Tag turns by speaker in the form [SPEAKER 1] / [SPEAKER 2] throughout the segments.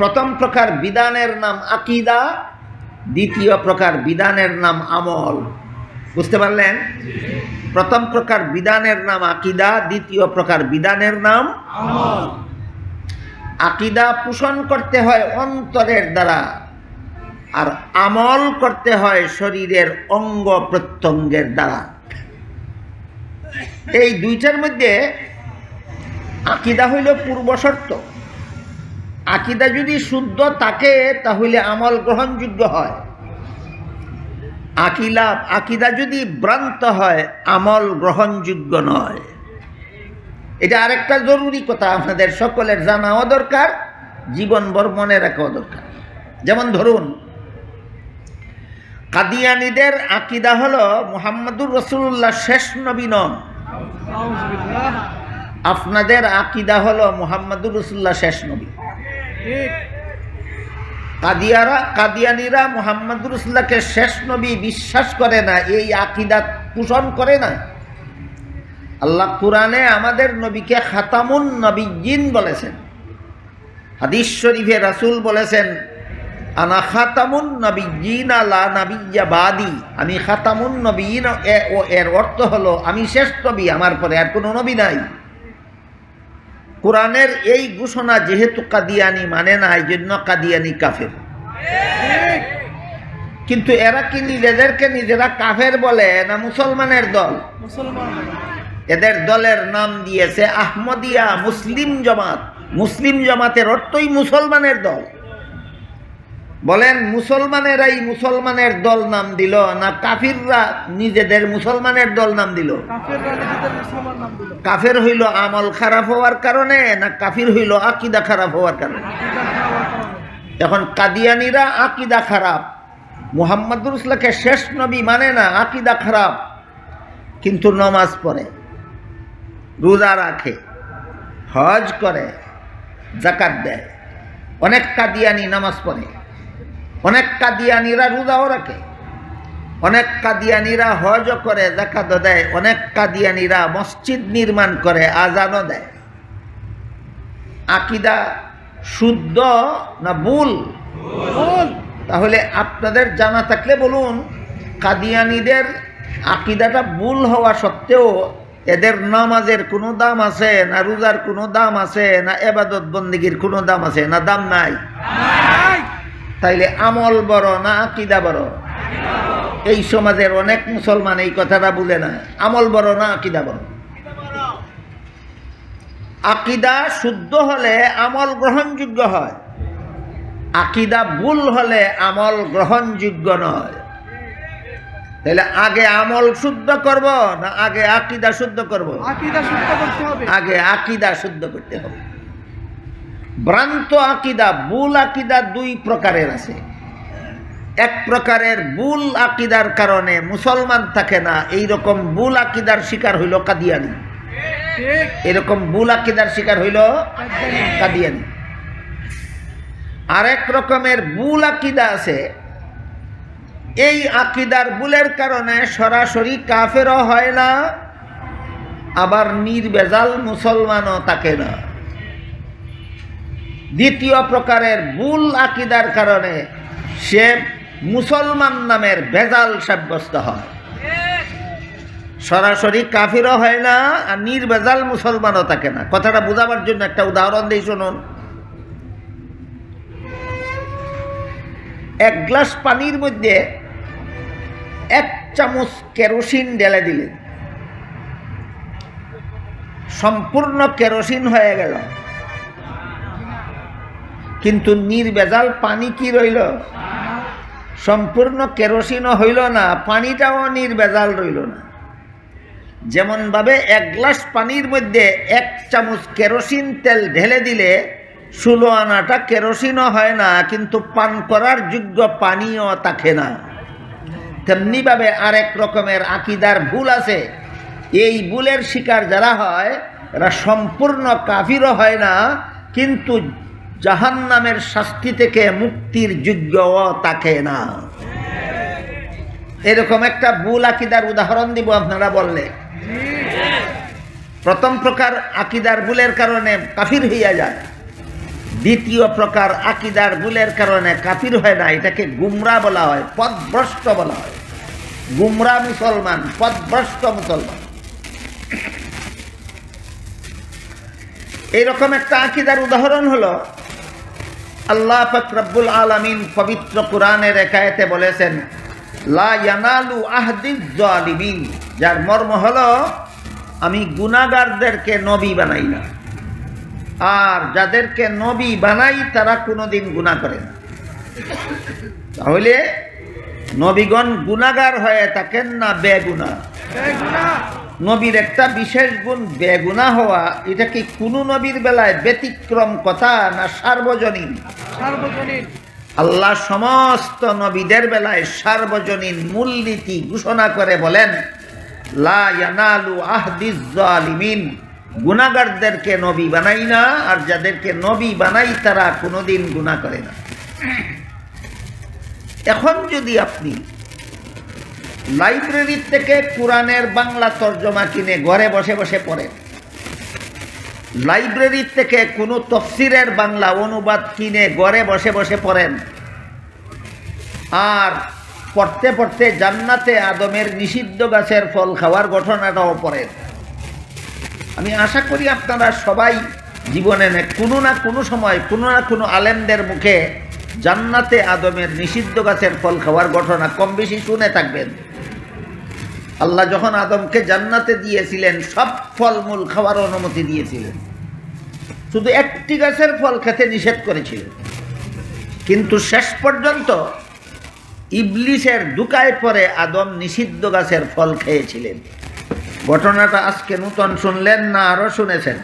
[SPEAKER 1] প্রথম প্রকার বিধানের নাম আকীদা, দ্বিতীয় প্রকার বিধানের নাম আমল। বুঝতে পারলেন? প্রথম প্রকার বিধানের নাম আকীদা, দ্বিতীয় প্রকার বিধানের নাম আমল। আকীদা পোষণ করতে হয় অন্তরের দ্বারা, আর আমল করতে হয় শরীরের অঙ্গ প্রত্যঙ্গের দ্বারা। এই দুইটার মধ্যে আকীদা হইল পূর্বশর্ত। আকীদা যদি শুদ্ধ থাকে তাহলে আমল গ্রহণযোগ্য হয়। আকীদা যদি ভ্রান্ত হয় আমল গ্রহণযোগ্য নয়। এটা আরেকটা জরুরি কথা, আপনাদের সকলের জানাও দরকার, জীবনভর মনে রাখাও দরকার। যেমন ধরুন, কাদিয়ানীদের আকীদা হলো মুহাম্মদুর রাসূলুল্লাহ শেষ নবী নন। আপনাদের আকীদা হলো মুহাম্মদুর রাসূলুল্লাহ শেষ নবী। কাদিয়ানীরা মুহাম্মদুর রাসূলুল্লাহকে শেষ নবী বিশ্বাস করে না, এই আকীদা পোষণ করে না। আল্লাহ কুরআনে আমাদের নবীকে খাতামুন নবিয়্যিন বলেছেন। হাদিস শরীফে রাসূল বলেছেন, আনা খাতামুন নবিয়্যিন লা নাবিয়্যা বাদি। আমি খাতামুন নবিয়্যিন, এর অর্থ হলো আমি শেষ নবী, আমার পরে আর কোনো নবী নাই। কোরআনের এই ঘোষণা যেহেতু কাদিয়ানী মানে না, এই জন্য কাদিয়ানী কাফের। কিন্তু এরা কি নিজেদেরকে নিজেরা কাফের বলে না মুসলমানের দল? এদের দলের নাম দিয়েছে আহমদিয়া মুসলিম জামাত। মুসলিম জামাতের অর্থই মুসলমানের দল। বলেন, মুসলমানেরাই মুসলমানের দল নাম দিল না কাফিররা নিজেদের মুসলমানের দল নাম দিল? কাফের হইল আমল খারাপ হওয়ার কারণে, না কাফির হইল আকীদা খারাপ হওয়ার কারণে? এখন কাদিয়ানীরা আকীদা খারাপ, মুহাম্মদুর রাসূলকে শেষ নবী মানে না, আকীদা খারাপ, কিন্তু নামাজ পড়ে, রোজা রাখে, হজ করে, যাকাত দেয়। অনেক কাদিয়ানী নামাজ পড়ে, অনেক কাদিয়ানীরা রোজাও রাখে, অনেক কাদিয়ানীরা হজও করে, যাকাতও দেয়, অনেক কাদিয়ানীরা মসজিদ নির্মাণ করে, আজানও দেয়। আকীদা শুদ্ধ না ভুল? তাহলে আপনাদের জানা থাকলে বলুন, কাদিয়ানীদের আকীদাটা ভুল হওয়া সত্ত্বেও এদের নামাজের কোনো দাম আছে না, রোজার কোনো দাম আছে না, ইবাদত বন্দেগীর কোনো দাম আছে না? দাম নাই। তাইলে আমল বড় না আকীদা বড়? এই সমাজের অনেক মুসলমান এই কথাটা বুঝে না। আমল বড় না আকীদা বড়? আকীদা শুদ্ধ হলে আমল গ্রহণযোগ্য হয়, আকীদা ভুল হলে আমল গ্রহণযোগ্য নয়। তাহলে আগে আমল শুদ্ধ করব না আগে আকীদা শুদ্ধ করব? আগে আকীদা শুদ্ধ করতে হবে। ভ্রান্ত আকীদা, ভুল আকীদা দুই প্রকারের আছে। এক প্রকারের ভুল আকীদার কারণে মুসলমান থাকে না, এইরকম ভুল আকীদার শিকার হইল কাদিয়ানী। এরকম ভুল আকীদার শিকার হইল কাদিয়ানী। আরেক রকমের ভুল আকীদা আছে, এই আকীদার ভুলের কারণে সরাসরি কাফেরও হয় না, আবার নির্ভেজাল মুসলমানও থাকে না। দ্বিতীয় প্রকারের ভুল আকীদার কারণে সে মুসলমান নামের ভেজাল সাব্যস্ত হয়, সরাসরি কাফিরও হয় না আর নির্ভেজাল মুসলমানও থাকে না। কথাটা বোঝাবার জন্য একটা উদাহরণ দিই, শুনুন। এক গ্লাস পানির মধ্যে 1 চামচ কেরোসিন ঢেলে দিলেন, সম্পূর্ণ কেরোসিন হয়ে গেল, কিন্তু নির্ভেজাল পানি কি রইল? সম্পূর্ণ কেরোসিনও হইল না, পানিটাও নির্ভেজাল রইল না। যেমনভাবে 1 গ্লাস পানির মধ্যে 1 চামচ কেরোসিন তেল ঢেলে দিলে 16 আনাটা কেরোসিনও হয় না, কিন্তু পান করার যোগ্য পানিও থাকে না। তেমনিভাবে আরেক রকমের আকীদার ভুল আছে। এই ভুলের শিকার যারা হয় এরা সম্পূর্ণ কাফিরও হয় না, কিন্তু জাহান্নামের শাস্তি থেকে মুক্তির যোগ্যও থাকে না। এরকম একটা ভুল আকীদার উদাহরণ দিব আপনারা বললে। প্রথম প্রকার আকীদার ভুলের কারণে কাফির হইয়া যায়, দ্বিতীয় প্রকার আকীদার ভুলের কারণে কাফির হয় না, এটাকে গুমরা বলা হয়, পথভ্রষ্ট বলা হয়। গুমরা মুসলমান, পথভ্রষ্ট মুসলমান। এইরকম একটা আকীদার উদাহরণ হলো আল্লাহ পাক রব্বুল আলামিন পবিত্র কোরআনের এক আয়াতে বলেছেন, লা ইয়ানালু আহদিজ জালিমিন, যার মর্ম হলো আমি গুনাহগারদেরকে নবী বানাই না, আর যাদেরকে নবী বানাই তারা কোনোদিন গুনাহ করে না। তাহলে নবীগণ গুনাহগার হয়ে থাকেন না বেগুনাহ? নবীর একটা বিশেষ গুণ বেগুনাহ হওয়া। এটা কি কোন নবীর বেলায় ব্যতিক্রম কথা না সার্বজনীন?
[SPEAKER 2] সার্বজনীন।
[SPEAKER 1] আল্লাহ সমস্ত নবীদের বেলায় সার্বজনীন মূলনীতি ঘোষণা করে বলেন, লা ইয়ানালু আহদিজ জালিমিন, গুনাহগারদেরকে নবী বানাই না, আর যাদেরকে নবী বানাই তারা কোনোদিন গুনাহ করে না। এখন যদি আপনি লাইব্রেরি থেকে কোরআনের বাংলা তর্জমা কিনে ঘরে বসে বসে পড়েন, লাইব্রেরি থেকে কোনো তফসিরের বাংলা অনুবাদ কিনে ঘরে বসে বসে পড়েন, আর পড়তে পড়তে জান্নাতে আদমের নিষিদ্ধ গাছের ফল খাওয়ার ঘটনাটাও পড়েন, আমি আশা করি আপনারা সবাই জীবনে কোনো না কোনো সময় কোনো না কোনো আলেমদের মুখে জান্নাতে আদমের নিষিদ্ধ গাছের ফল খাওয়ার ঘটনা কম বেশি শুনে থাকবেন। আল্লাহ যখন আদমকে জান্নাতে দিয়েছিলেন সব ফলমূল খাওয়ার অনুমতি দিয়েছিলেন, শুধু একটি গাছের ফল খেতে নিষেধ করেছিলেন। কিন্তু শেষ পর্যন্ত ইবলিসের দুকায় পরে আদম নিষিদ্ধ গাছের ফল খেয়েছিলেন। ঘটনাটা আজকে নূতন শুনলেন না আরো শুনেছেন?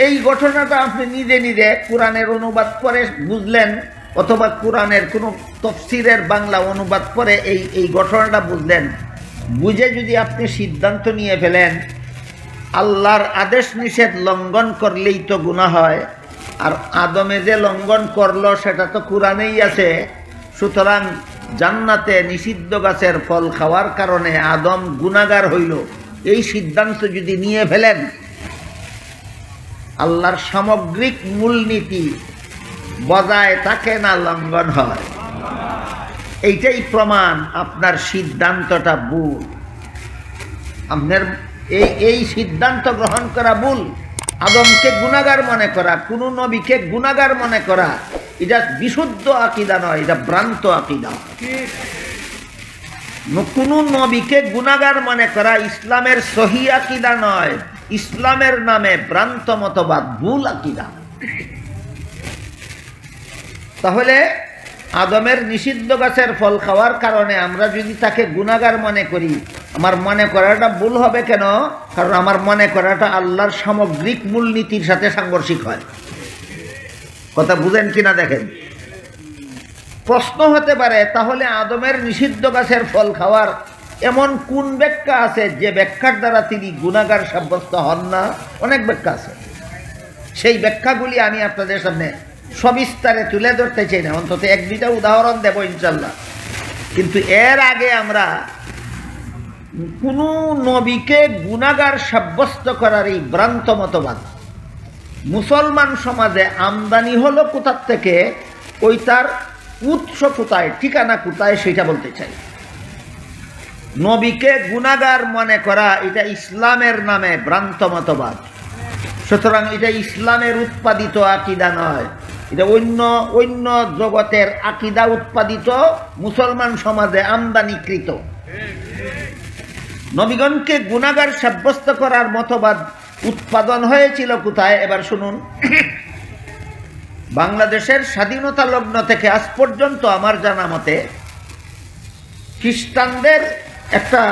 [SPEAKER 1] এই ঘটনাটা আপনি নিজে নিজে কোরআনের অনুবাদ করে বুঝলেন, অথবা কোরআনের কোনো তফসিরের বাংলা অনুবাদ করে এই ঘটনাটা বুঝলেন। বুঝে যদি আপনি সিদ্ধান্ত নিয়ে ফেলেন আল্লাহর আদেশ নিষেধ লঙ্ঘন করলেই তো গুনাহ হয়, আর আদমে যে লঙ্ঘন করলো সেটা তো কোরআনেই আছে, সুতরাং জান্নাতে নিষিদ্ধ গাছের ফল খাওয়ার কারণে আদম গুনাহগার হইল, এই সিদ্ধান্ত যদি নিয়ে ফেলেন আল্লাহর সামগ্রিক মূলনীতি বজায় থাকে না লঙ্ঘন হয়। এইটাই প্রমাণ আপনার সিদ্ধান্তটা ভুল। আপনার এই সিদ্ধান্ত গ্রহণ করা ভুল। আদমকে গুনাহগার মনে করা, কোন নবীকে গুনাহগার মনে করা, এটা বিশুদ্ধ আকীদা নয়, এটা ভ্রান্ত আকীদা। কোন নবীকে গুনাহগার মনে করা ইসলামের সহি আকীদা নয়, ইসলামের নামে ভ্রান্ত মতবাদ, ভুল আকীদা। তাহলে আদমের নিষিদ্ধ গাছের ফল খাওয়ার কারণে আমরা যদি তাকে গুনাহগার মনে করি, আমার মনে করাটা ভুল হবে কেন? কারণ আমার মনে করাটা আল্লাহর সামগ্রিক মূলনীতির সাথে সাংঘর্ষিক হয়। কথা বুঝেন কিনা দেখেন। প্রশ্ন হতে পারে, তাহলে আদমের নিষিদ্ধ গাছের ফল খাওয়ার এমন কোন ব্যাখ্যা আছে যে ব্যাখ্যার দ্বারা তিনি গুনাহগার সাব্যস্ত হন না? অনেক ব্যাখ্যা আছে। সেই ব্যাখ্যাগুলি আমি আপনাদের সামনে সবিস্তারে তুলে ধরতে চাই না, অন্তত এক দুইটা উদাহরণ দেব ইনশাল্লাহ। কিন্তু এর আগে আমরা কোন নবীকে গুনাহগার সাব্যস্ত করার এই ভ্রান্ত মতবাদ মুসলমান সমাজে আমদানি হলো কোথার থেকে, ওই তার উৎস কোথায়, ঠিকানা কোথায়, সেটা বলতে চাই। নবীকে গুনাহগার মনে করা এটা ইসলামের নামে ভ্রান্ত মতবাদ। সুতরাং এটা ইসলামের উৎপাদিত আকীদা নয়, এটা অন্য জগতের আকীদা উৎপাদিত, মুসলমান সমাজে আমদানিকৃত। নবীগণকে গুনাহগার সাব্যস্ত করার মতবাদ উৎপাদন হয়েছিল কোথায়? এবার শুনুন। বাংলাদেশের স্বাধীনতা লগ্ন থেকে আজ পর্যন্ত আমার জানা মতে খ্রিস্টানদের একটা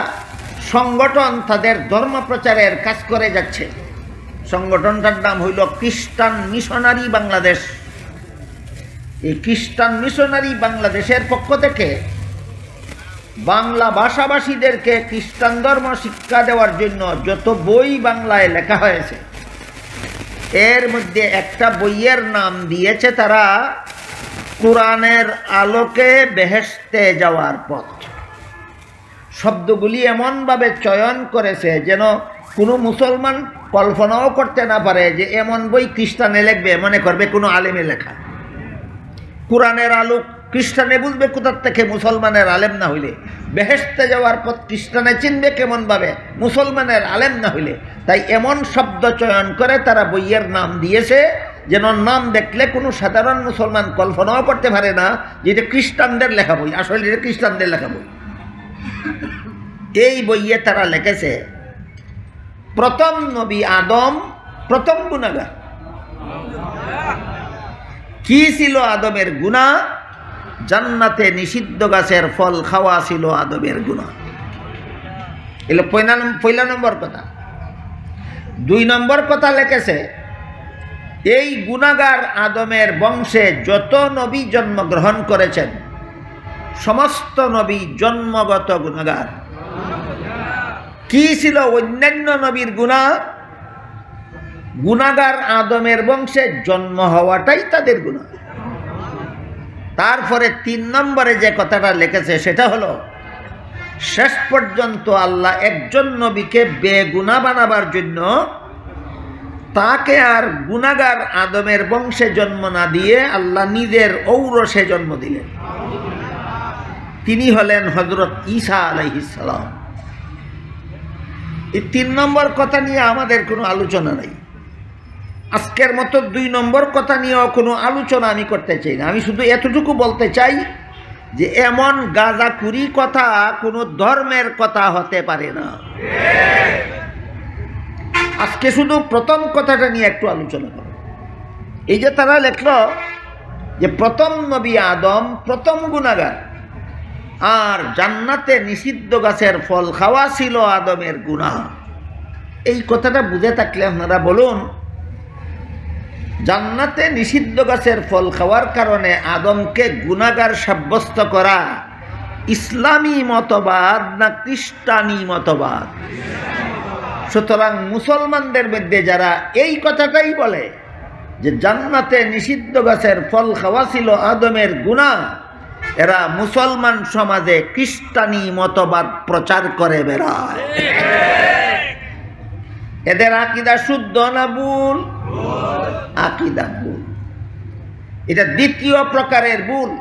[SPEAKER 1] সংগঠন তাদের ধর্ম প্রচারের কাজ করে যাচ্ছে। সংগঠনটার নাম হইল খ্রিস্টান মিশনারি বাংলাদেশ। এই খ্রিস্টান মিশনারি বাংলাদেশের পক্ষ থেকে বাংলা ভাষাভাষীদেরকে খ্রিস্টান ধর্ম শিক্ষা দেওয়ার জন্য যত বই বাংলায় লেখা হয়েছে, এর মধ্যে একটা বইয়ের নাম দিয়েছে তারা কোরআনের আলোকে বেহেশতে যাওয়ার পথ। শব্দগুলি এমনভাবে চয়ন করেছে যেন কোনো মুসলমান কল্পনাও করতে না পারে যে এমন বই খ্রিস্টানে লিখবে, মনে করবে কোনো আলেমে লেখা। কোরআনের আলো খ্রিস্টানে বুঝবে কোথার থেকে, মুসলমানের আলেম না হইলে। বেহেশতে যাওয়ার পথ খ্রিস্টানে চিনবে কেমনভাবে, মুসলমানের আলেম না হইলে। তাই এমন শব্দ চয়ন করে তারা বইয়ের নাম দিয়েছে যেন নাম দেখলে কোনো সাধারণ মুসলমান কল্পনাও করতে পারে না যে এটা খ্রিস্টানদের লেখা বই। আসলে এটা খ্রিস্টানদের লেখা বই। এই বইয়ে তারা লিখেছে প্রথম নবী আদম প্রথম গুনাহগার। কি ছিল আদমের গুনাহ? জান্নাতে নিষিদ্ধ গাছের ফল খাওয়া ছিল আদমের গুনাহ। এলো পয়লা নম্বর কথা। 2 নম্বর কথা লিখেছে এই গুনাহগার আদমের বংশে যত নবী জন্মগ্রহণ করেছেন সমস্ত নবী জন্মগত গুনাহগার। কি ছিল অন্যান্য নবীর গুনাহ? গুনাহগার আদমের বংশে জন্ম হওয়াটাই তাদের গুনাহ। তারপরে 3 নম্বরে যে কথাটা লিখেছে সেটা হলো শেষ পর্যন্ত আল্লাহ একজন নবীকে বেগুনাহ বানাবার জন্য তাকে আর গুনাহগার আদমের বংশে জন্ম না দিয়ে আল্লাহ নিজের ঔরসে জন্ম দিলেন। তিনি হলেন হযরত ঈসা আলাইহিস সালাম। এই 3 নম্বর কথা নিয়ে আমাদের কোনো আলোচনা নাই। আজকের মতো 2 নম্বর কথা নিয়েও কোনো আলোচনা আমি করতে চাই না। আমি শুধু এতটুকু বলতে চাই যে এমন গাঁজাখুরি কথা কোনো ধর্মের কথা হতে পারে না। আজকে শুধু প্রথম কথাটা নিয়ে একটু আলোচনা করব। এই যে তারা লিখলো যে প্রথম নবী আদম প্রথম গুনাহগার, আর জান্নাতে নিষিদ্ধ গাছের ফল খাওয়া ছিল আদমের গুনাহ। এই কথাটা বুঝে থাকলে আপনারা বলুন, জান্নাতে নিষিদ্ধ গাছের ফল খাওয়ার কারণে আদমকে গুনাহগার সাব্যস্ত করা ইসলামী মতবাদ না খ্রিস্টানি মতবাদ? সুতরাং মুসলমানদের মধ্যে যারা এই কথাটাই বলে যে জান্নাতে নিষিদ্ধ গাছের ফল খাওয়া ছিল আদমের গুনাহ, এরা মুসলমান সমাজে খ্রিস্টানি মতবাদ প্রচার করে বেড়ায়। এদের আকীদা শুদ্ধ না ভুল? আকীদা ভুল। এটা দ্বিতীয় প্রকারের ভুল।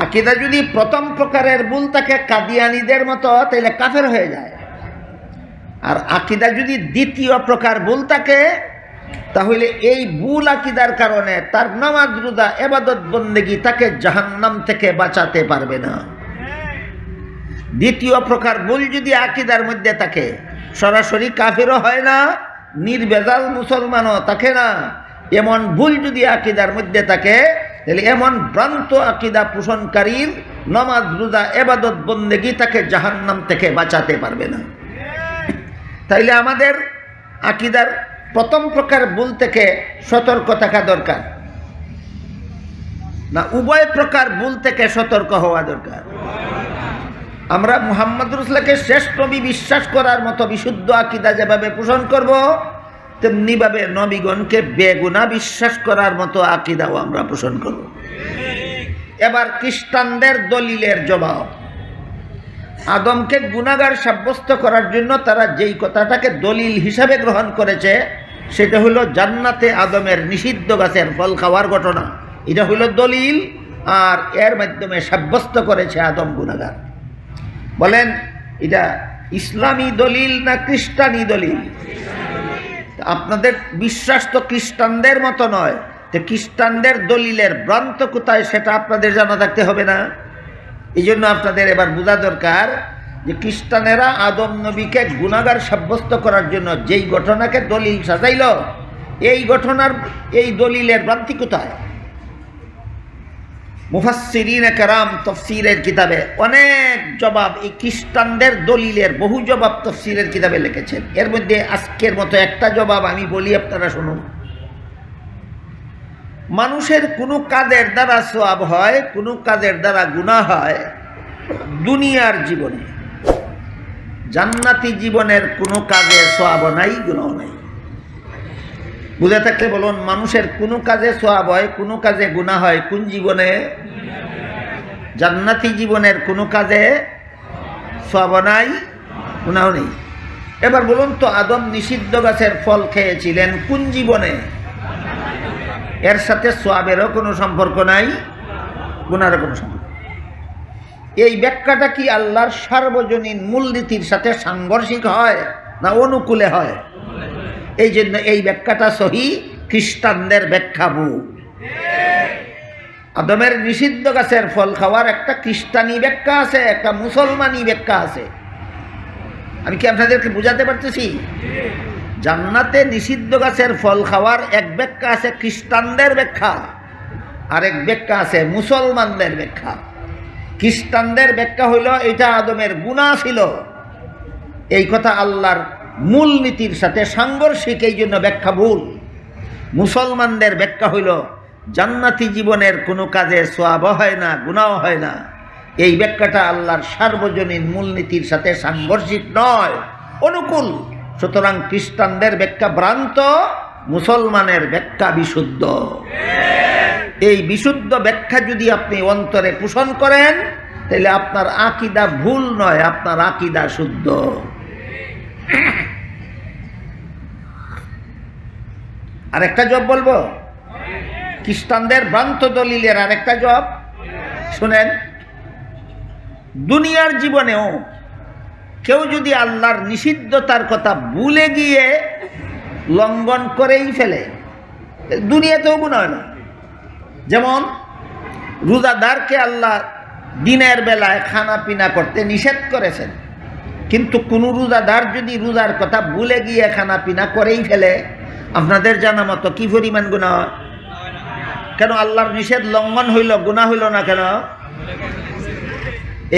[SPEAKER 1] আকীদা যদি প্রথম প্রকারের ভুল থাকে কাদিয়ানীদের মতো, তাহলে কাফের হয়ে যায়। আর আকীদা যদি দ্বিতীয় প্রকার ভুল থাকে তাহলে এই ভুল আকীদার কারণে তার নামাজ রোজা ইবাদত বন্দেগী তাকে জাহান্নাম থেকে বাঁচাতে পারবে না। দ্বিতীয় প্রকার ভুল যদি আকীদার মধ্যে থাকে, সরাসরি কাফেরও হয় না, নির্ভেজাল মুসলমানও থাকে না। এমন ভুল যদি আকীদার মধ্যে থাকে তাহলে এমন ভ্রান্ত আকীদা পোষণকারীর নামাজ রোজা ইবাদত বন্দেগী তাকে জাহান্নাম থেকে বাঁচাতে পারবে না। তাইলে আমাদের আকীদার প্রথম প্রকার ভুল থেকে সতর্ক থাকা দরকার না উভয় প্রকার ভুল থেকে সতর্ক হওয়া দরকার? আমরা মুহাম্মদ রাসূলকে শেষ নবী বিশ্বাস করার মতো বিশুদ্ধ আকীদা যেভাবে পোষণ করব, তেমনিভাবে নবীগণকে বেগুনাহ বিশ্বাস করার মতো আকীদাও আমরা পোষণ করব। এবার খ্রিস্টানদের দলিলের জবাব। আদমকে গুনাহগার সাব্যস্ত করার জন্য তারা যেই কথাটাকে দলিল হিসাবে গ্রহণ করেছে সেটা হলো জান্নাতে আদমের নিষিদ্ধ গাছের ফল খাওয়ার ঘটনা। এটা হলো দলিল, আর এর মাধ্যমে সাব্যস্ত করেছে আদম গুনাহগার। বলেন এটা ইসলামী দলিল না খ্রিস্টানি দলিল? আপনাদের বিশ্বাস তো খ্রিস্টানদের মতো নয়, তো খ্রিস্টানদের দলিলের ভ্রান্ত কোথায় সেটা আপনাদের জানা থাকতে হবে না? এই জন্য আপনাদের এবার বোঝা দরকার যে খ্রিস্টানেরা আদম নবীকে গুনাহগার সাব্যস্ত করার জন্য যেই ঘটনাকে দলিল সাজাইল, এই ঘটনার এই দলিলের ভ্রান্তি কোথায়? মুফাসসিরিনে কেরাম তাফসীরের কিতাবে অনেক জবাব এই খ্রিস্টানদের দলিলের বহু জবাব তাফসীরের কিতাবে লিখেছেন। এর মধ্যে আজকের মতো একটা জবাব আমি বলি, আপনারা শুনুন। মানুষের কোনো কাজের দ্বারা সওয়াব হয়, কোনো কাজের দ্বারা গুনাহ হয় দুনিয়ার জীবনে। জান্নাতি জীবনের কোনো কাজে সওয়াব নাই, গুনাহ নাই। বুঝে থাকলে বলুন, মানুষের কোনো কাজে সওয়াব হয়, কোনো কাজে গুনাহ হয় কোন জীবনে? জান্নাতি জীবনের কোনো কাজে সওয়াব নাই, গুনাহ নেই। এবার বলুন তো, আদম নিষিদ্ধ গাছের ফল খেয়েছিলেন কোন জীবনে? এর সাথে সওয়াবেরও কোনো সম্পর্ক নাই, গুনারও কোনো সম্পর্ক। এই ব্যাখ্যাটা কি আল্লাহর সার্বজনীন মূলনীতির সাথে সাংঘর্ষিক হয় না অনুকূলে হয়? এই জন্য এই ব্যাখ্যাটা সহি, খ্রিস্টানদের ব্যাখ্যা ভুল। আদমের নিষিদ্ধ গাছের ফল খাওয়ার একটা খ্রিস্টানি ব্যাখ্যা আছে, একটা মুসলমানি ব্যাখ্যা আছে। আমি কি আপনাদেরকে বুঝাতে পারতেছি? জান্নাতে নিষিদ্ধ গাছের ফল খাওয়ার এক ব্যাখ্যা আছে খ্রিস্টানদের ব্যাখ্যা, আরেক ব্যাখ্যা আছে মুসলমানদের ব্যাখ্যা। খ্রিস্টানদের ব্যাখ্যা হইল এটা আদমের গুনাহ ছিল, এই কথা আল্লাহর মূল নীতির সাথে সাংঘর্ষিক, এই জন্য ব্যাখ্যা ভুল। মুসলমানদের ব্যাখ্যা হইল জান্নাতি জীবনের কোনো কাজে সওয়াব হয় না, গুনাহ হয় না, এই ব্যাখ্যাটা আল্লাহর সার্বজনীন মূলনীতির সাথে সাংঘর্ষিক নয়, অনুকূল। সুতরাং খ্রিস্টানদের ব্যাখ্যা ভ্রান্ত, মুসলমানের ব্যাখ্যা বিশুদ্ধ। এই বিশুদ্ধ ব্যাখ্যা যদি আপনি অন্তরে পোষণ করেন, তাহলে আপনার আকীদা ভুল নয়, আপনার আকীদা শুদ্ধ। আরেকটা জব বলবো, খ্রিস্টানদের ভ্রান্ত দলিলের আরেকটা জব শুনেন। দুনিয়ার জীবনেও কেউ যদি আল্লাহর নিষিদ্ধতার কথা ভুলে গিয়ে লঙ্ঘন করেই ফেলে, দুনিয়াতেও গুনাহ হয় না। যেমন রোজাদারকে আল্লাহ দিনের বেলায় খানা পিনা করতে নিষেধ করেছেন, কিন্তু কোনো রোজাদার যদি রোজার কথা ভুলে গিয়ে খানা পিনা করেই ফেলে, আপনাদের জানা মতো কি পরিমাণ গুনাহ? কেন আল্লাহর নিষেধ লঙ্ঘন হইল, গুনাহ হইল না কেন?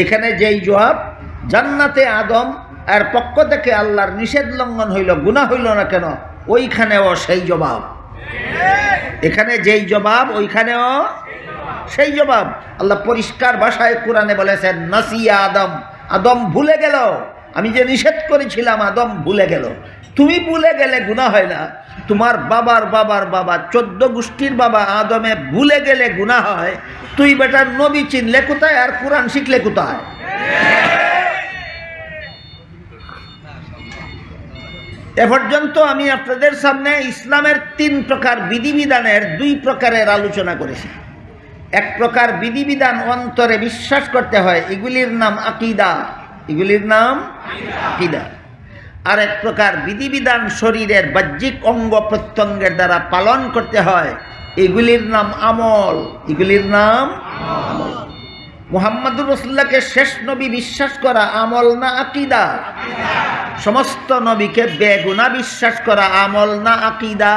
[SPEAKER 1] এখানে যেই জবাব, জান্নাতে আদম আর পক্ষ থেকে আল্লাহর নিষেধ লঙ্ঘন হইল, গুনাহ হইল না কেন, ওইখানেও সেই জবাব। এখানে যেই জবাব, ওইখানেও সেই জবাব। আল্লাহ পরিষ্কার ভাষায় কোরআনে বলেছেন, নাসিয়া আদম, আদম ভুলে গেল, আমি যে নিষেধ করেছিলাম আদম ভুলে গেল। তুমি ভুলে গেলে গুনাহ হয় না, তোমার বাবার বাবার বাবা 14 গোষ্ঠীর বাবা আদমে ভুলে গেলে গুনাহ হয়। তুই বেটার নবী চিনলে কোথায় আর কোরআন শিখলে কোথায়? এ পর্যন্ত আমি আপনাদের সামনে ইসলামের 3 প্রকার বিধিবিধানের 2 প্রকারের আলোচনা করেছি। এক প্রকার বিধিবিধান অন্তরে বিশ্বাস করতে হয়, এগুলির নাম আকীদা, এগুলির নাম আকীদা। আর এক প্রকার বিধিবিধান শরীরের বাহ্যিক অঙ্গ প্রত্যঙ্গের দ্বারা পালন করতে হয়, এগুলির নাম আমল, এগুলির নাম আমল। মুহাম্মদুর রাসূলুল্লাহকে শেষ নবী বিশ্বাস করা আমল না আকীদা? সমস্ত নবীকে বেগুনাহ বিশ্বাস করা আমল না আকীদা?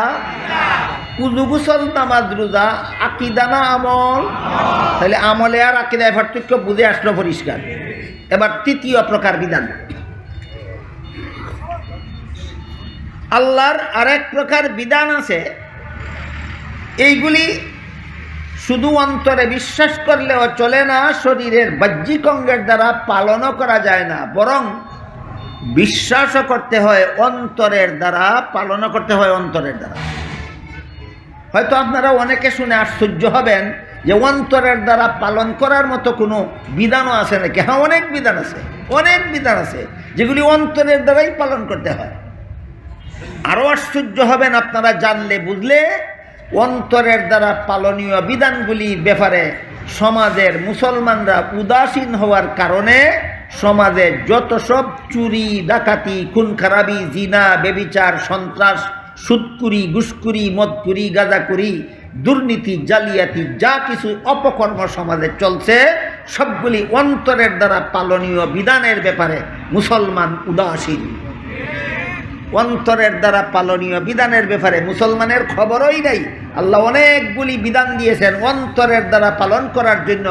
[SPEAKER 1] উযু গোসল নামাজ রোজা আকীদা না আমল? তাহলে আমলে আর আকীদায় পার্থক্য বুঝে আসলো পরিষ্কার। এবার 3য় প্রকার বিধান, আল্লাহর আরেক প্রকার বিধান আছে, এইগুলি শুধু অন্তরে বিশ্বাস করলেও চলে না, শরীরের বাহ্যিক অঙ্গের দ্বারা পালনও করা যায় না, বরং বিশ্বাসও করতে হয় অন্তরের দ্বারা, পালনও করতে হয় অন্তরের দ্বারা। হয়তো আপনারা অনেকে শুনে আশ্চর্য হবেন যে অন্তরের দ্বারা পালন করার মতো কোনো বিধানও আছে নাকি? হ্যাঁ, অনেক বিধান আছে, অনেক বিধান আছে যেগুলি অন্তরের দ্বারাই পালন করতে হয়। আরও আশ্চর্য হবেন আপনারা জানলে বুঝলে, অন্তরের দ্বারা পালনীয় বিধানগুলির ব্যাপারে সমাজের মুসলমানরা উদাসীন হওয়ার কারণে সমাজে যত সব চুরি, ডাকাতি, খুন খারাপি, জিনা, ব্যভিচার, সন্ত্রাস, সুদকুরি, ঘুষকুরি, মদকুরি, গাঁজাকুরি, দুর্নীতি, জালিয়াতি, যা কিছু অপকর্ম সমাজে চলছে, সবগুলি অন্তরের দ্বারা পালনীয় বিধানের ব্যাপারে মুসলমান উদাসীন। অন্তরের দ্বারা পালনীয় বিধানের ব্যাপারে মুসলমানের খবরই নাই। আল্লাহ অনেকগুলি বিধান দিয়েছেন অন্তরের দ্বারা পালন করার জন্য,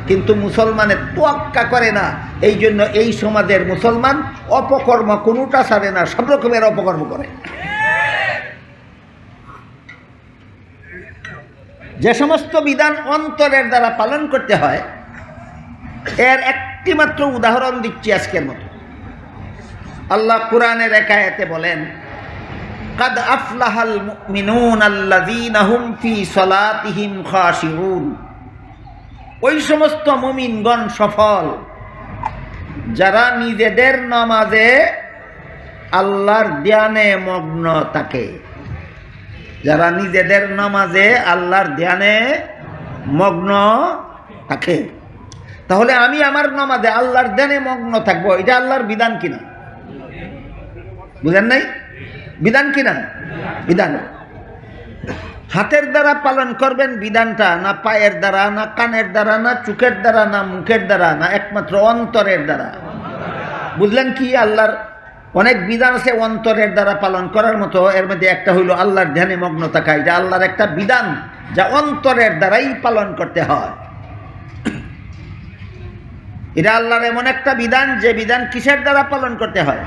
[SPEAKER 1] কিন্তু মুসলমানের তোয়াক্কা করে না। এই জন্য এই সমাজের মুসলমান অপকর্ম কোনোটা ছাড়ে না, সব রকমের অপকর্ম করে। যে সমস্ত বিধান অন্তরের দ্বারা পালন করতে হয়, এর একটি মাত্র উদাহরণ দিচ্ছি আজকের মতো। আল্লাহ কোরআনের এক আয়াতে বলেন, কাদ আফলাহাল মুমিনুন আল্লাযীনা হুম ফি সালাতিহিম খাশিউন। ওই সমস্ত মুমিনগণ সফল যারা নিজেদের নামাজে আল্লাহর ধ্যানে মগ্ন থাকে, যারা নিজেদের নামাজে আল্লাহর ধ্যানে মগ্ন থাকে। তাহলে আমি আমার নামাজে আল্লাহর ধ্যানে মগ্ন থাকবো, এটা আল্লাহর বিধান কিনা? বুঝেন নাই? বিধান কিনা? বিধান। হাতের দ্বারা পালন করবেন বিধানটা, না পায়ের দ্বারা, না কানের দ্বারা, না চোখের দ্বারা, না মুখের দ্বারা, না একমাত্র অন্তরের দ্বারা? বুঝলেন কি? আল্লাহর অনেক বিধান আছে অন্তরের দ্বারা পালন করার মতো, এর মধ্যে একটা হইল আল্লাহর ধ্যানে মগ্ন থাকা। এটা আল্লাহর একটা বিধান যা অন্তরের দ্বারাই পালন করতে হয়। এটা আল্লাহর এমন একটা বিধান যে বিধান কিসের দ্বারা পালন করতে হয়?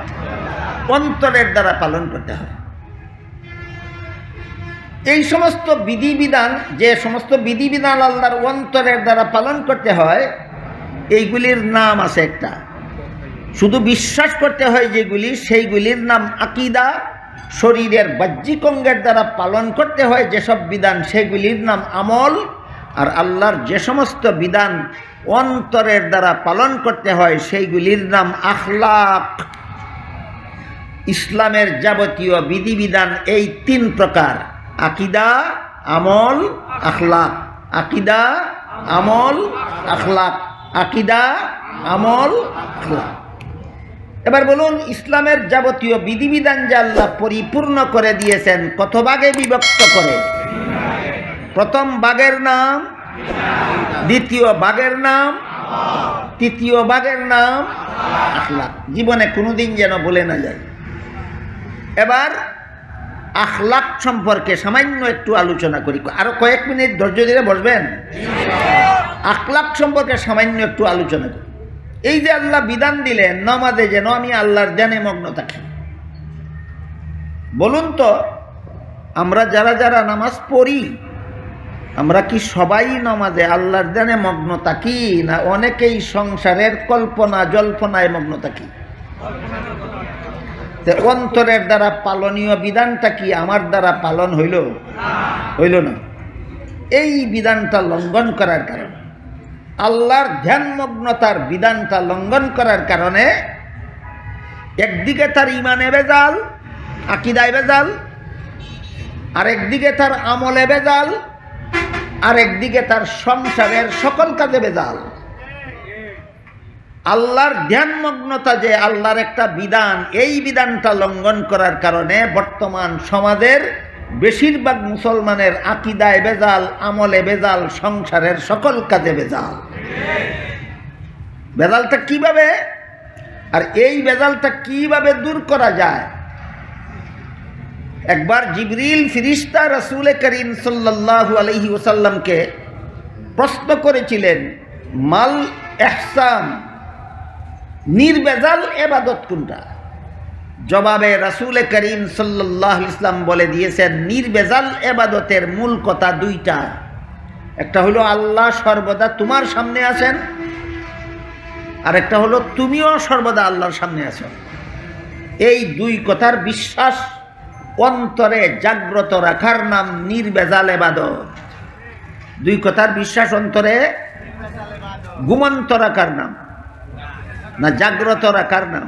[SPEAKER 1] অন্তরের দ্বারা পালন করতে হয়। এই সমস্ত বিধিবিধান, যে সমস্ত বিধিবিধান আল্লাহর অন্তরের দ্বারা পালন করতে হয়, এইগুলির নাম আছে একটা। শুধু বিশ্বাস করতে হয় যেগুলি, সেইগুলির নাম আকীদা। শরীরের বাহ্যিক অঙ্গের দ্বারা পালন করতে হয় যেসব বিধান, সেগুলির নাম আমল। আর আল্লাহর যে সমস্ত বিধান অন্তরের দ্বারা পালন করতে হয় সেইগুলির নাম আখলাক। ইসলামের যাবতীয় বিধিবিধান এই তিন প্রকার: আকীদা, আমল, আখলাক। আকীদা, আমল, আখলাক। আকীদা, আমল, আখলাক। এবার বলুন, ইসলামের যাবতীয় বিধিবিধান যে আল্লাহ পরিপূর্ণ করে দিয়েছেন, কত ভাগে বিভক্ত করে? প্রথম ভাগের নাম, দ্বিতীয় ভাগের নাম, তৃতীয় ভাগের নাম আখলাক। জীবনে কোনোদিন যেন বলে না যায়। এবার আখলাক সম্পর্কে সামান্য একটু আলোচনা করি। আরো কয়েক মিনিট ধৈর্য ধরে বসবেন। আখলাক সম্পর্কে সামান্য একটু আলোচনা করি। এই যে আল্লাহ বিধান দিলেন নামাজে যেন আমি আল্লাহর ধ্যানে মগ্ন থাকি, বলুন তো আমরা যারা যারা নামাজ পড়ি, আমরা কি সবাই নামাজে আল্লাহর ধ্যানে মগ্ন থাকি, না অনেকেই সংসারের কল্পনা জল্পনায় মগ্ন থাকি? অন্তরের দ্বারা পালনীয় বিধানটা কি আমার দ্বারা পালন হইল? হইল না। এই বিধানটা লঙ্ঘন করার কারণে, আল্লাহর ধ্যানমগ্নতার বিধানটা লঙ্ঘন করার কারণে একদিকে তার ইমানে ভেজাল, আকীদায় ভেজাল, আর একদিকে তার আমলে ভেজাল, আর একদিকে তার সংসারের সকল কাজে ভেজাল। আল্লাহর ধ্যানমগ্নতা যে আল্লাহর একটা বিধান, এই বিধানটা লঙ্ঘন করার কারণে বর্তমান সমাজের বেশিরভাগ মুসলমানের আকীদায় ভেজাল, আমলে ভেজাল, সংসারের সকল কাজে ভেজাল। ভেজালটা কিভাবে, আর এই ভেজালটা কিভাবে দূর করা যায়? একবার জিবরিল ফিরিস্তা রাসূল করিম সাল্লাল্লাহু আলাইহি ওয়াসাল্লামকে প্রশ্ন করেছিলেন, মাল ইহসান, নির্ভেজাল ইবাদত কোনটা? জবাবে রাসূল করিম সাল্লাল্লাহু আলাইহি ওয়াসাল্লাম বলে দিয়েছেন, নির্ভেজাল ইবাদতের মূল কথা দুইটা। একটা হলো আল্লাহ সর্বদা তোমার সামনে আছেন, আর একটা হলো তুমিও সর্বদা আল্লাহর সামনে আছো। এই দুই কথার বিশ্বাস অন্তরে জাগ্রত রাখার নাম নির্ভেজাল ইবাদত। দুই কথার বিশ্বাস অন্তরে ঘুমন্ত রাখার নাম, না জাগ্রত রাখার নাম?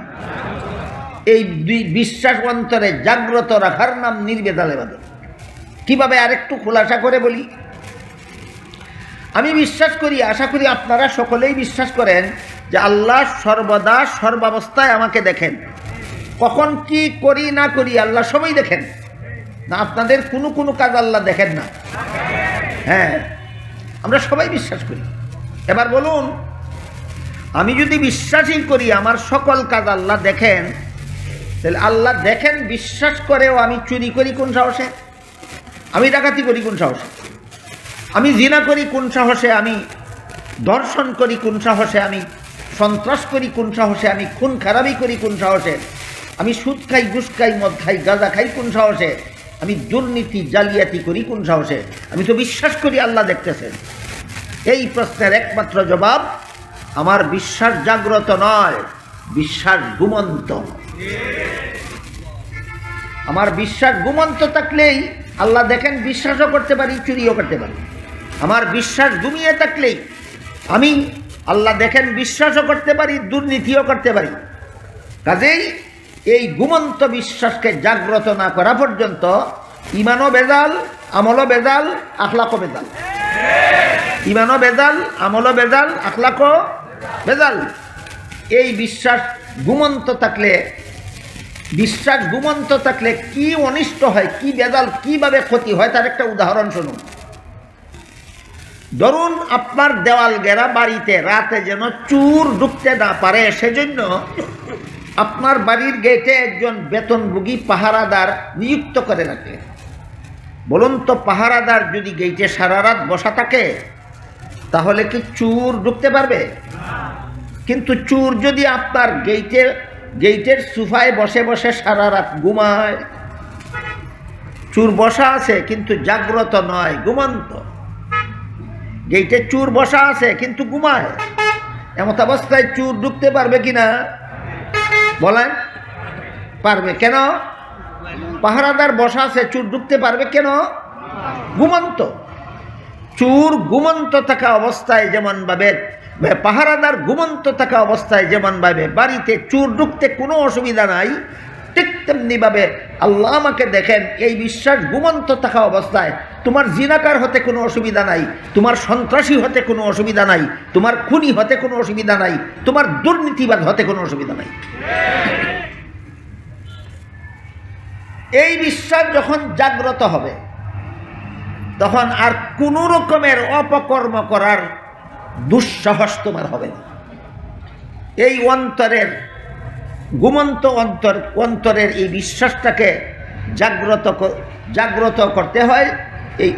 [SPEAKER 1] এই দুই বিশ্বাস অন্তরে জাগ্রত রাখার নাম নির্ভেজাল ইবাদত। কিভাবে আরেকটু খোলাসা করে বলি। আমি বিশ্বাস করি, আশা করি আপনারা সকলেই বিশ্বাস করেন যে আল্লাহ সর্বদা সর্বাবস্থায় আমাকে দেখেন। কখন কি করি না করি আল্লাহ সবই দেখেন। না আপনাদের কোনো কোনো কাজ আল্লাহ দেখেন না? হ্যাঁ, আমরা সবাই বিশ্বাস করি। এবার বলুন, আমি যদি বিশ্বাসই করি আমার সকল কাজ আল্লাহ দেখেন, তাহলে আল্লাহ দেখেন বিশ্বাস করেও আমি চুরি করি কোন সাহসে? আমি ডাকাতি করি কোন সাহসে? আমি জিনা করি কোন সাহসে? আমি ধর্ষণ করি কোন সাহসে? আমি সন্ত্রাস করি কোন সাহসে? আমি খুন খারাপি করি কোন সাহসে? আমি সুদ খাই, ঘুষ খাই, মদ খাই, গাঁজা খাই কোন সাহসে? আমি দুর্নীতি জালিয়াতি করি কোন সাহসে? আমি তো বিশ্বাস করি আল্লাহ দেখতেছেন। এই প্রশ্নের একমাত্র জবাব, আমার বিশ্বাস জাগ্রত নয়, বিশ্বাস ঘুমন্ত। আমার বিশ্বাস ঘুমন্ত থাকলেই আল্লাহ দেখেন, বিশ্বাসও করতে পারি, চুরিও করতে পারি। আমার বিশ্বাস ঘুমিয়ে থাকলেই আমি আল্লাহ দেখেন, বিশ্বাসও করতে পারি, দুর্নীতিও করতে পারি। কাজেই এই ঘুমন্ত বিশ্বাসকে জাগ্রত না করা পর্যন্ত ইমানও বেজাল, আমলও বেজাল, আখলাকও বেজাল। ইমানও বেজাল, আমলও বেজাল, আখলাকও বেজাল। এই বিশ্বাস ঘুমন্ত থাকলে, বিশ্বাস ঘুমন্ত থাকলে কি অনিষ্ট হয়, কি বেজাল, কিভাবে ক্ষতি হয় তার একটা উদাহরণ শুনুন। ধরুন আপনার দেওয়াল ঘেরা বাড়িতে রাতে যেন চোর ঢুকতে না পারে সেজন্য আপনার বাড়ির গেটে একজন বেতনভোগী পাহারাদার নিযুক্ত করে রাখলেন। বলুন তো, পাহারাদার যদি গেটে সারা রাত বসা থাকে তাহলে কি চোর ঢুকতে পারবে? কিন্তু চোর যদি আপনার গেটের সোফায় বসে বসে সারা রাত ঘুমায়, চোর বসা আছে কিন্তু জাগ্রত নয়, ঘুমন্ত। গেটে চোর বসা আছে কিন্তু ঘুমায়, এমত অবস্থায় চোর ঢুকতে পারবে কিনা বলেন? পারবে। কেন? পাহারাদার বসা আছে, চোর ঢুকতে পারবে কেন? ঘুমন্ত। চোর ঘুমন্ত থাকা অবস্থায় যেমন ভাবে, পাহারাদার ঘুমন্ত থাকা অবস্থায় যেমন ভাবে বাড়িতে চোর ঢুকতে কোনো অসুবিধা নাই, ঠিক তেমনি ভাবে আল্লাহ আমাকে দেখেন এই বিশ্বাস ঘুমন্ত থাকা অবস্থায় তোমার জিনাকার হতে কোনো অসুবিধা নাই, তোমার সন্ত্রাসী হতে কোনো অসুবিধা নাই, তোমার খুনি হতে কোনো অসুবিধা নাই, তোমার দুর্নীতিবাদ হতে কোনো অসুবিধা নাই। এই বিশ্বাস যখন জাগ্রত হবে তখন আর কোনো রকমের অপকর্ম করার দুঃসাহস তোমার হবে না। এই অন্তরের ঘুমন্ত অন্তরের এই বিশ্বাসটাকে জাগ্রত করতে হয়। এই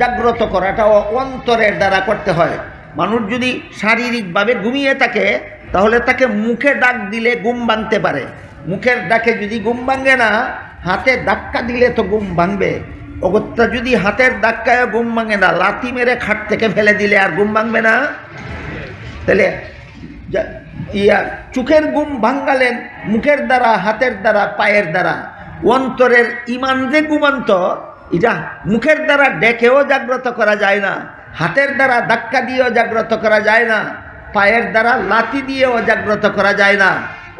[SPEAKER 1] জাগ্রত করাটাও অন্তরের দ্বারা করতে হয়। মানুষ যদি শারীরিকভাবে ঘুমিয়ে থাকে তাহলে তাকে মুখে ডাক দিলে ঘুম ভাঙতে পারে, মুখের ডাকে যদি ঘুম ভাঙে না, হাতে ধাক্কা দিলে তো ঘুম ভাঙবে। অগত্যা যদি হাতের ধাক্কায় ঘুম ভাঙে না, লাথি মেরে খাট থেকে ফেলে দিলে আর ঘুম ভাঙবে না। তাহলে চোখের ঘুম ভাঙালেন মুখের দ্বারা, হাতের দ্বারা, পায়ের দ্বারা। অন্তরের ইমান যে ঘুমন্ত, এটা মুখের দ্বারা ডেকেও জাগ্রত করা যায় না, হাতের দ্বারা ধাক্কা দিয়েও জাগ্রত করা যায় না, পায়ের দ্বারা লাথি দিয়েও জাগ্রত করা যায় না।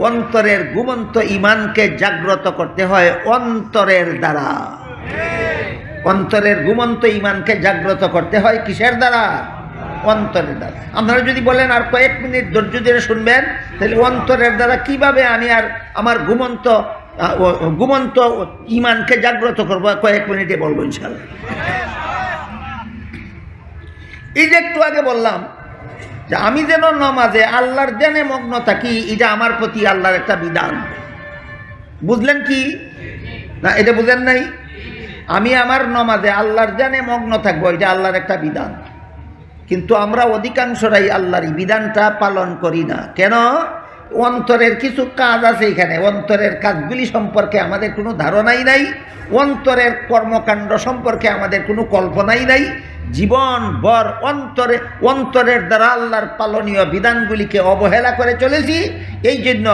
[SPEAKER 1] অন্তরের ঘুমন্ত ইমানকে জাগ্রত করতে হয় অন্তরের দ্বারা। অন্তরের ঘুমন্ত ইমানকে জাগ্রত করতে হয় কিসের দ্বারা? অন্তরের দ্বারা। আপনারা যদি বলেন আর কয়েক মিনিট ধৈর্য ধরে শুনবেন, তাহলে অন্তরের দ্বারা কিভাবে আমি আর আমার ঘুমন্ত ইমানকে জাগ্রত করবো, কয়েক মিনিটে বলবো ইনশাআল্লাহ। এই যে একটু আগে বললাম যে আমি যেন নামাজে আল্লাহর ধ্যানে মগ্ন থাকি, এটা আমার প্রতি আল্লাহর একটা বিধান। বুঝলেন কি না? এটা বুঝেন নাই? আমি আমার নামাজে আল্লাহর ধ্যানে মগ্ন থাকবো, এটা আল্লাহর একটা বিধান। কিন্তু আমরা অধিকাংশরাই আল্লাহর এই বিধানটা পালন করি না। কেন? অন্তরের কিছু কাজ আছে এখানে, অন্তরের কাজগুলি সম্পর্কে আমাদের কোনো ধারণাই নাই, অন্তরের কর্মকাণ্ড সম্পর্কে আমাদের কোনো কল্পনাই নাই। জীবনভর অন্তরের দ্বারা আল্লাহর পালনীয় বিধানগুলিকে অবহেলা করে চলেছি। এই জন্য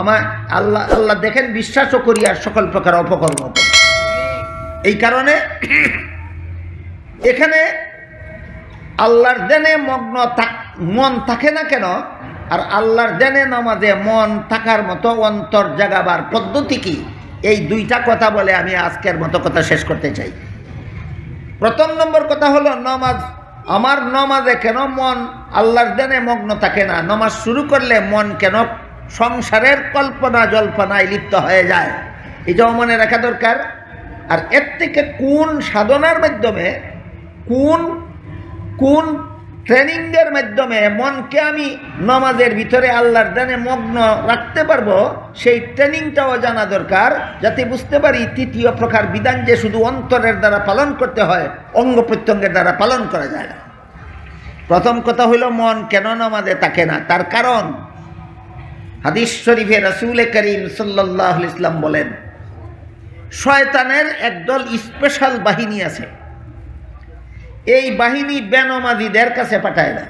[SPEAKER 1] আমার আল্লাহ দেখেন বিশ্বাসও করি আর সকল প্রকার অপকর্ম। এই কারণে এখানে আল্লাহর ধ্যানে মন থাকে না কেন, আর আল্লাহর ধ্যানে নামাজে মন থাকার মতো অন্তর জাগাবার পদ্ধতি কি, এই দুইটা কথা বলে আমি আজকের মতো কথা শেষ করতে চাই। প্রথম নম্বর কথা হলো আমার নামাজে কেন মন আল্লাহর ধ্যানে মগ্ন থাকে না? নামাজ শুরু করলে মন কেন সংসারের কল্পনা জল্পনায় লিপ্ত হয়ে যায়, এটাও মনে রাখা দরকার। আর এর থেকে কোন সাধনার মাধ্যমে, কোন ট্রেনিংয়ের মাধ্যমে মনকে আমি নামাজের ভিতরে আল্লাহর ধ্যানে মগ্ন রাখতে পারবো, সেই ট্রেনিংটাও জানা দরকার, যাতে বুঝতে পারি তৃতীয় প্রকার বিধান যে শুধু অন্তরের দ্বারা পালন করতে হয়, অঙ্গ প্রত্যঙ্গের দ্বারা পালন করা যায় না। প্রথম কথা হইল মন কেন নামাজে থাকে না, তার কারণ হাদিস শরীফে রাসূল করিম সাল্লাল্লাহু আলাইহি ওয়াসাল্লাম বলেন, শয়তানের একদল স্পেশাল বাহিনী আছে, এই বাহিনী বেনামাজিদের কাছে পাঠায় না।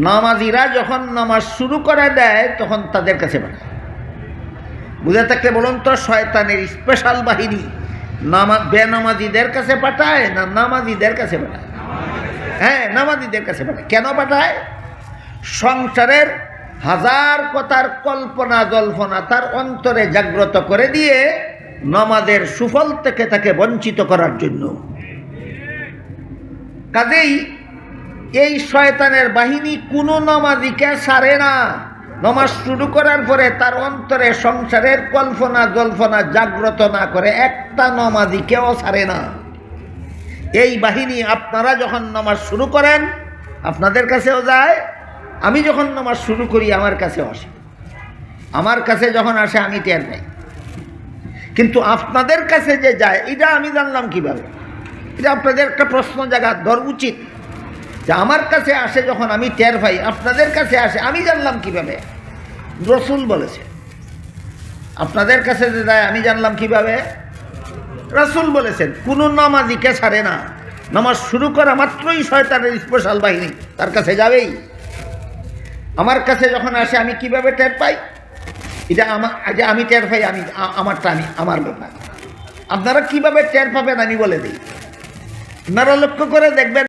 [SPEAKER 1] নামাজিরা যখন নামাজ শুরু করে দেয় তখন তাদের কাছে পাঠায়। বুঝে থাকলে বলুন তো, শয়তানের স্পেশাল বাহিনী বেনামাজিদের কাছে পাঠায় না নামাজিদের কাছে পাঠায়? হ্যাঁ, নামাজিদের কাছে পাঠায়। কেন পাঠায়? সংসারের হাজার কথার কল্পনা জল্পনা তার অন্তরে জাগ্রত করে দিয়ে নামাজের সুফল থেকে তাকে বঞ্চিত করার জন্য। কাজেই এই শয়তানের বাহিনী কোনো নামাজিকে ছাড়ে না। নামাজ শুরু করার পরে তার অন্তরে সংসারের কল্পনা জল্পনা জাগ্রত না করে একটা নামাজিকেও ছাড়ে না। এই বাহিনী আপনারা যখন নামাজ শুরু করেন আপনাদের কাছেও যায়, আমি যখন নামাজ শুরু করি আমার কাছেও আসে। আমার কাছে যখন আসে আমি টের পাই, কিন্তু আপনাদের কাছে যে যায় এটা আমি জানলাম কিভাবে? এটা আপনাদের একটা প্রশ্ন জায়গা ধর উচিত যে আমার কাছে আসে যখন আমি টের পাই, আপনাদের কাছে আসে আমি জানলাম কিভাবে? রসুল বলেছে। আপনাদের কাছে যে যায় আমি জানলাম কিভাবে? রসুল বলেছেন কোনো নামাজিকে ছাড়ে না। নামাজ শুরু করা মাত্রই শয়তানের স্পেশাল বাহিনী তার কাছে যাবেই। আমার কাছে যখন আসে আমি কিভাবে টের পাই? এটা আমি টের পাই, আমারটা আমার ব্যাপার। আপনারা কিভাবে টের পাবেন আমি বলে দিই। আপনারা লক্ষ্য করে দেখবেন